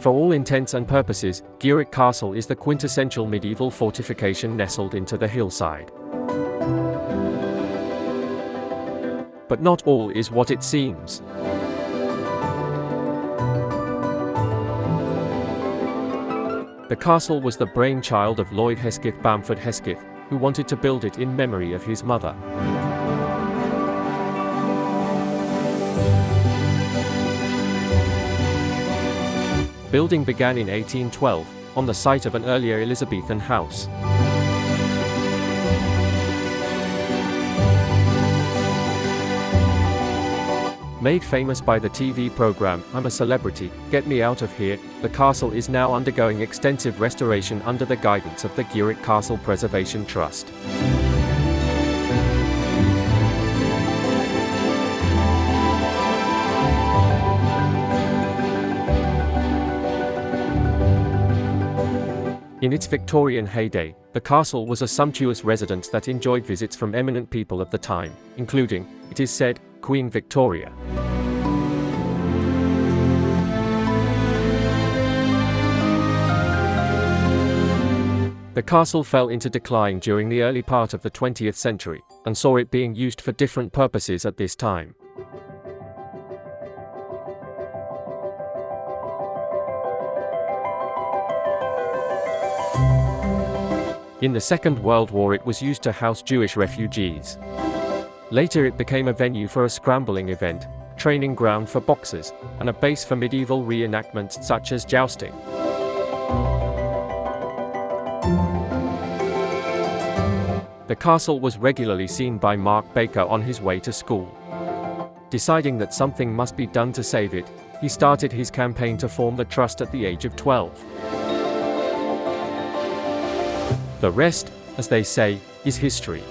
For all intents and purposes, Gwrych Castle is the quintessential medieval fortification nestled into the hillside. But not all is what it seems. The castle was the brainchild of Lloyd Hesketh Bamford Hesketh, who wanted to build it in memory of his mother. Building began in 1812, on the site of an earlier Elizabethan house. Made famous by the TV program I'm a Celebrity, Get Me Out of Here, the castle is now undergoing extensive restoration under the guidance of the Gwrych Castle Preservation Trust. In its Victorian heyday, the castle was a sumptuous residence that enjoyed visits from eminent people of the time, including, it is said, Queen Victoria. The castle fell into decline during the early part of the 20th century, and saw it being used for different purposes at this time. In the Second World War it was used to house Jewish refugees. Later it became a venue for a scrambling event, training ground for boxers, and a base for medieval reenactments such as jousting. The castle was regularly seen by Mark Baker on his way to school. Deciding that something must be done to save it, he started his campaign to form the trust at the age of 12. The rest, as they say, is history.